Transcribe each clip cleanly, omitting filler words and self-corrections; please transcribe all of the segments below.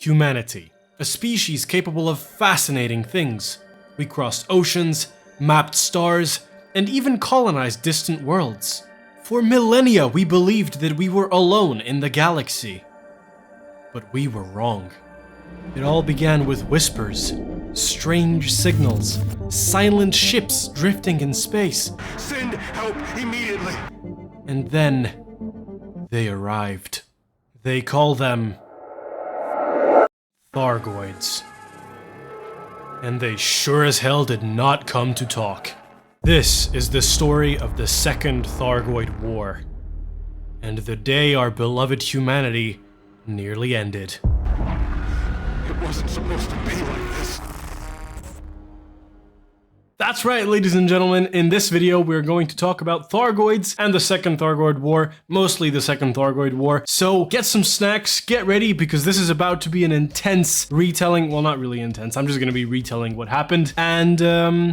Humanity, a species capable of fascinating things. We crossed oceans, mapped stars, and even colonized distant worlds. For millennia, we believed that we were alone in the galaxy. But we were wrong. It all began with whispers, strange signals, silent ships drifting in space. Send help immediately! And then, they arrived. They call them Thargoids. And they sure as hell did not come to talk. This is the story of the Second Thargoid War, and the day our beloved humanity nearly ended. It wasn't supposed to be like this. That's right, ladies and gentlemen, in this video we're going to talk about Thargoids and the Second Thargoid War, mostly the Second Thargoid War. So get some snacks, get ready, because this is about to be an intense retelling. Well, not really intense, I'm just going to be retelling what happened, and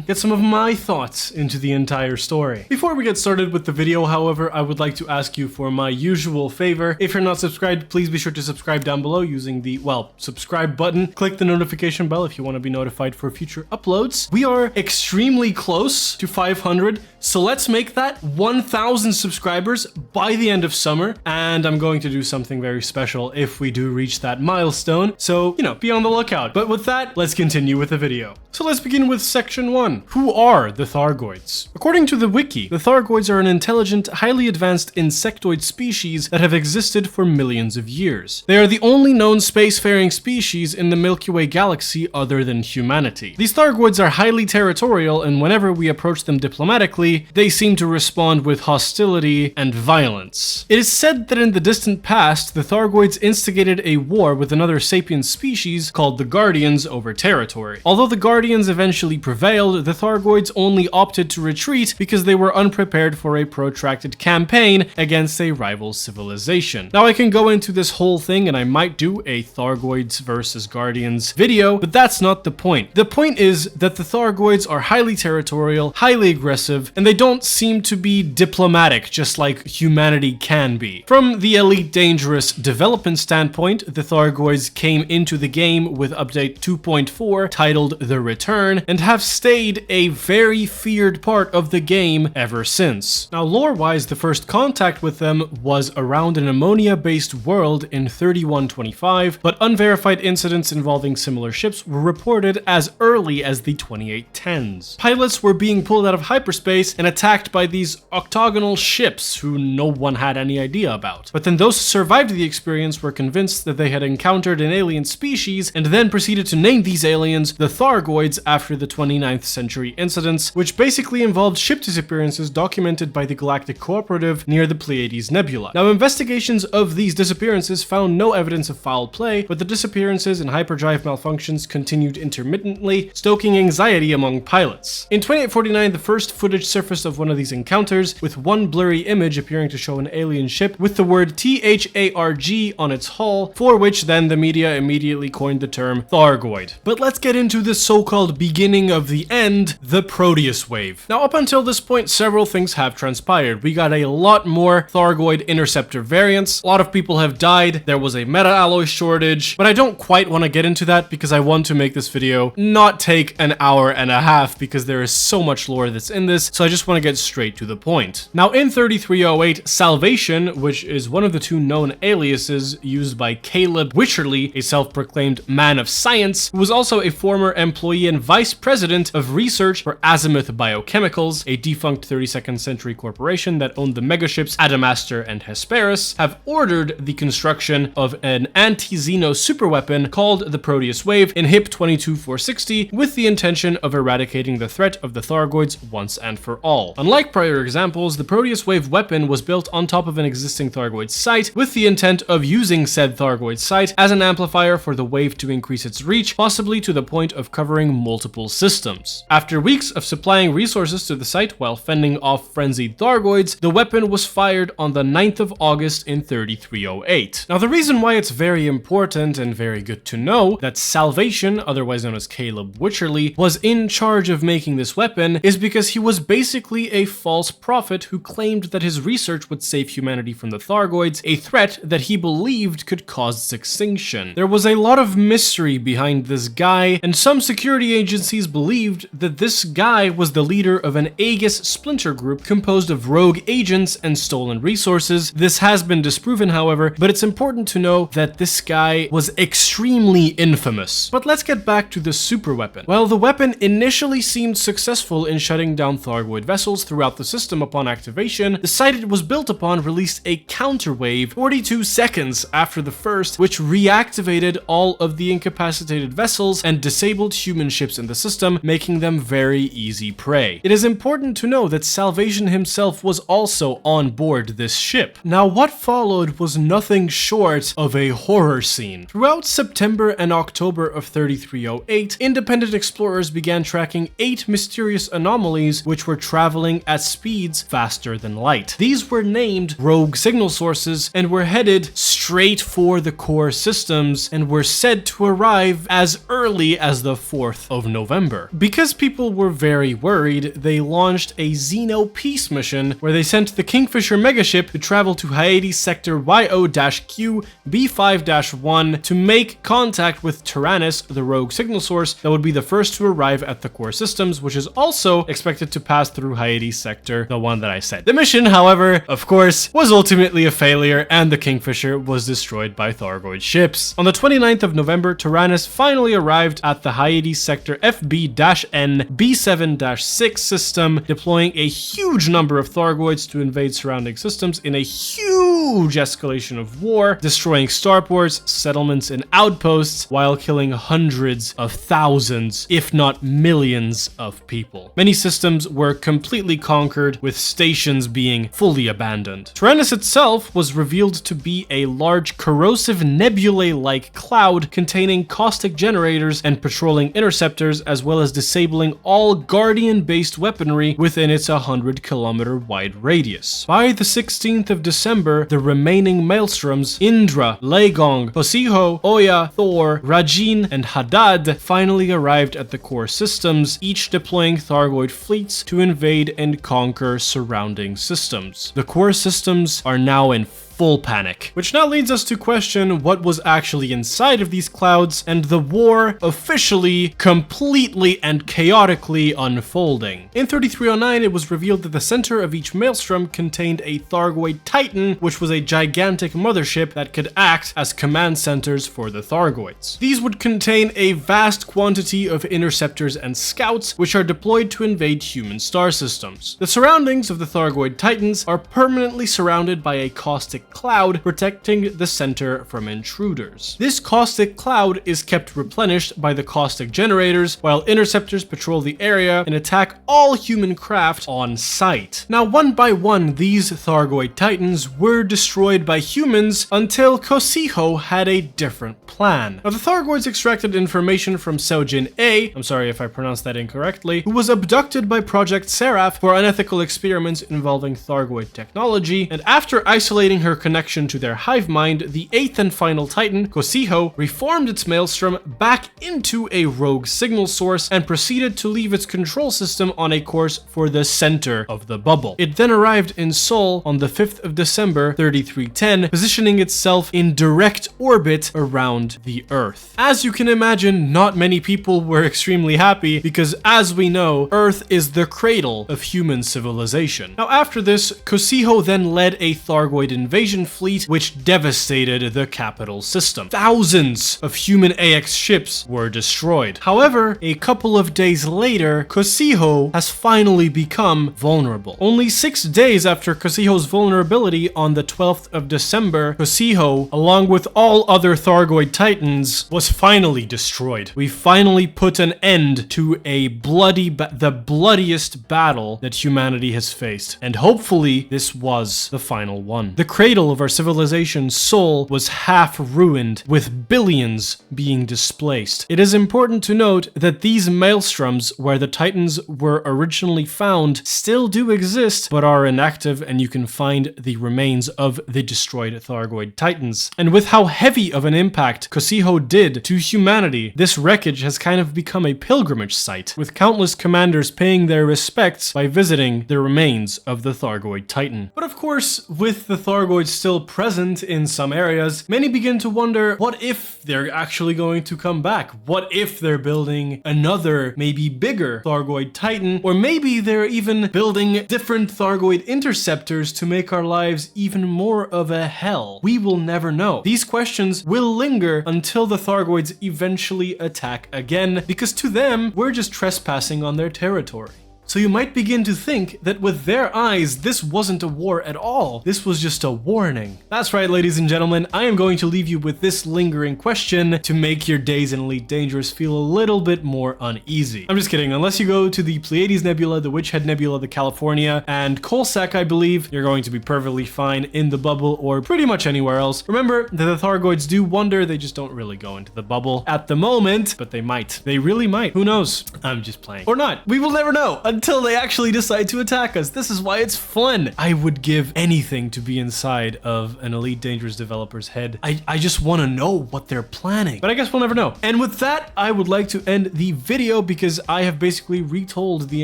get some of my thoughts into the entire story. Before we get started with the video, however, I would like to ask you for my usual favor. If you're not subscribed, please be sure to subscribe down below using the, subscribe button. Click the notification bell if you want to be notified for future uploads. We are extremely close to 500, so let's make that 1,000 subscribers by the end of summer, and I'm going to do something very special if we do reach that milestone, so, you know, be on the lookout. But with that, let's continue with the video. So let's begin with section 1. Who are the Thargoids? According to the wiki, the Thargoids are an intelligent, highly advanced insectoid species that have existed for millions of years. They are the only known spacefaring species in the Milky Way galaxy other than humanity. These Thargoids are highly territorial, and whenever we approach them diplomatically, they seem to respond with hostility and violence. It is said that in the distant past, the Thargoids instigated a war with another sapient species called the Guardians over territory. Although the Guardians eventually prevailed, the Thargoids only opted to retreat because they were unprepared for a protracted campaign against a rival civilization. Now, I can go into this whole thing, and I might do a Thargoids versus Guardians video, but that's not the point. The point is that the Thargoids are highly territorial, highly aggressive, and they don't seem to be diplomatic just like humanity can be. From the Elite Dangerous development standpoint, the Thargoids came into the game with update 2.4 titled The Return, and have stayed a very feared part of the game ever since. Now, lore-wise, the first contact with them was around an ammonia-based world in 3125, but unverified incidents involving similar ships were reported as early as the 2810s. Pilots were being pulled out of hyperspace and attacked by these octagonal ships who no one had any idea about. But then those who survived the experience were convinced that they had encountered an alien species, and then proceeded to name these aliens the Thargoids after the 29th century incidents, which basically involved ship disappearances documented by the Galactic Cooperative near the Pleiades Nebula. Now, investigations of these disappearances found no evidence of foul play, but the disappearances and hyperdrive malfunctions continued intermittently, stoking anxiety among pilots. In 2849, the first footage surfaced of one of these encounters, with one blurry image appearing to show an alien ship with the word THARG on its hull, for which then the media immediately coined the term Thargoid. But let's get into the so-called beginning of the end, the Proteus Wave. Now, up until this point, several things have transpired. We got a lot more Thargoid interceptor variants, a lot of people have died, there was a meta-alloy shortage, but I don't quite want to get into that because I want to make this video not take an hour and a half, because there is so much lore that's in this, so I just want to get straight to the point. Now, in 3308, Salvation, which is one of the two known aliases used by Caleb Wycherley, a self-proclaimed man of science, who was also a former employee and vice president of research for Azimuth Biochemicals, a defunct 32nd century corporation that owned the megaships Adamastor and Hesperus, have ordered the construction of an anti-Xeno superweapon called the Proteus Wave in HIP 22460, with the intention of eradicating the threat of the Thargoids once and for all. Unlike prior examples, the Proteus Wave weapon was built on top of an existing Thargoid site, with the intent of using said Thargoid site as an amplifier for the wave to increase its reach, possibly to the point of covering multiple systems. After weeks of supplying resources to the site while fending off frenzied Thargoids, the weapon was fired on the 9th of August in 3308. Now, the reason why it's very important and very good to know that Salvation, otherwise known as Caleb Wycherley, was in charge of of making this weapon is because he was basically a false prophet who claimed that his research would save humanity from the Thargoids, a threat that he believed could cause its extinction. There was a lot of mystery behind this guy, and some security agencies believed that this guy was the leader of an Aegis splinter group composed of rogue agents and stolen resources. This has been disproven, however, but it's important to know that this guy was extremely infamous. But let's get back to the super weapon. Well, the weapon initially seemed successful in shutting down Thargoid vessels throughout the system upon activation. The site it was built upon released a counter wave 42 seconds after the first, which reactivated all of the incapacitated vessels and disabled human ships in the system, making them very easy prey. It is important to know that Salvation himself was also on board this ship. Now, what followed was nothing short of a horror scene. Throughout September and October of 3308, independent explorers began tracking 8 mysterious anomalies which were traveling at speeds faster than light. These were named rogue signal sources and were headed straight for the core systems and were said to arrive as early as the 4th of November. Because people were very worried, they launched a Xeno peace mission where they sent the Kingfisher megaship to travel to Hyades sector YO-Q B5-1 to make contact with Tyrannus, the rogue signal source that would be the first to arrive at the core systems, which is also expected to pass through Hyades sector, the one that I said. The mission, however, of course, was ultimately a failure, and the Kingfisher was destroyed by Thargoid ships. On the 29th of November, Tyrannus finally arrived at the Hyades sector FB-N B7-6 system, deploying a huge number of Thargoids to invade surrounding systems in a huge escalation of war, destroying starports, settlements, and outposts while killing hundreds of thousands, if not millions of people. Many systems were completely conquered, with stations being fully abandoned. Tyrannus itself was revealed to be a large corrosive nebulae-like cloud containing caustic generators and patrolling interceptors, as well as disabling all Guardian-based weaponry within its 100-kilometer wide radius. By the 16th of December, the remaining maelstroms, Indra, Lagong, Posiho, Oya, Thor, Rajin, and Haddad, finally arrived at the core systems, each deploying Thargoid fleets to invade and conquer surrounding systems. The core systems are now in full panic, which now leads us to question what was actually inside of these clouds and the war officially, completely, and chaotically unfolding. In 3309, it was revealed that the center of each maelstrom contained a Thargoid Titan, which was a gigantic mothership that could act as command centers for the Thargoids. These would contain a vast quantity of interceptors and scouts, which are deployed to invade human star systems. The surroundings of the Thargoid Titans are permanently surrounded by a caustic cloud protecting the center from intruders. This caustic cloud is kept replenished by the caustic generators, while interceptors patrol the area and attack all human craft on sight. Now, one by one, these Thargoid Titans were destroyed by humans until Kosiho had a different plan. Now, the Thargoids extracted information from Seojin A, I'm sorry if I pronounced that incorrectly, who was abducted by Project Seraph for unethical experiments involving Thargoid technology, and after isolating her connection to their hive mind, the 8th and final Titan, Kosiho, reformed its maelstrom back into a rogue signal source and proceeded to leave its control system on a course for the center of the bubble. It then arrived in Seoul on the 5th of December 3310, positioning itself in direct orbit around the Earth. As you can imagine, not many people were extremely happy because, as we know, Earth is the cradle of human civilization. Now, after this, Kosiho then led a Thargoid invasion fleet which devastated the capital system. Thousands of human AX ships were destroyed. However, a couple of days later, Kosiho has finally become vulnerable. Only 6 days after Kosiho's vulnerability, on the 12th of December, Kosiho, along with all other Thargoid Titans, was finally destroyed. We finally put an end to a the bloodiest battle that humanity has faced, and hopefully this was the final one. The cradle of our civilization's soul was half ruined, with billions being displaced. It is important to note that these maelstroms where the Titans were originally found still do exist, but are inactive, and you can find the remains of the destroyed Thargoid Titans. And with how heavy of an impact Xpeigh did to humanity, this wreckage has kind of become a pilgrimage site, with countless commanders paying their respects by visiting the remains of the Thargoid Titan. But of course, with the Thargoids still present in some areas, many begin to wonder, what if they're actually going to come back? What if they're building another, maybe bigger Thargoid Titan? Or maybe they're even building different Thargoid interceptors to make our lives even more of a hell? We will never know. These questions will linger until the Thargoids eventually attack again, because to them, we're just trespassing on their territory. So you might begin to think that with their eyes, this wasn't a war at all. This was just a warning. That's right, ladies and gentlemen, I am going to leave you with this lingering question to make your days in Elite Dangerous feel a little bit more uneasy. I'm just kidding. Unless you go to the Pleiades Nebula, the Witch Head Nebula, the California, and Coalsack, I believe, you're going to be perfectly fine in the bubble or pretty much anywhere else. Remember that the Thargoids do wander, they just don't really go into the bubble at the moment, but they might. They really might. Who knows? I'm just playing. Or not. We will never know until they actually decide to attack us. This is why it's fun. I would give anything to be inside of an Elite Dangerous developer's head. I just want to know what they're planning. But I guess we'll never know. And with that, I would like to end the video because I have basically retold the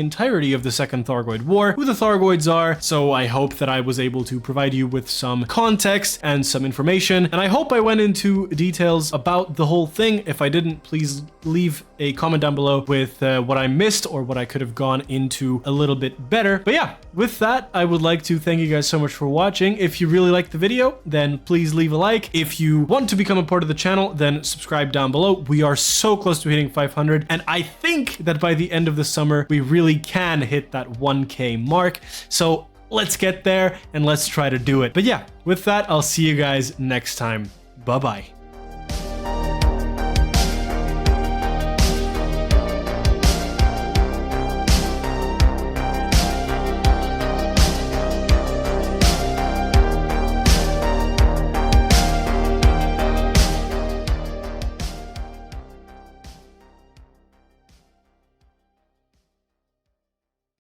entirety of the Second Thargoid War, who the Thargoids are, so I hope that I was able to provide you with some context and some information, and I hope I went into details about the whole thing. If I didn't, please leave a comment down below with what I missed or what I could have gone into a little bit better. But yeah, with that, I would like to thank you guys so much for watching. If you really liked the video, then please leave a like. If you want to become a part of the channel, then subscribe down below. We are so close to hitting 500, and I think that by the end of the summer, we really can hit that 1K mark. So let's get there and let's try to do it. But yeah, with that, I'll see you guys next time. Bye-bye.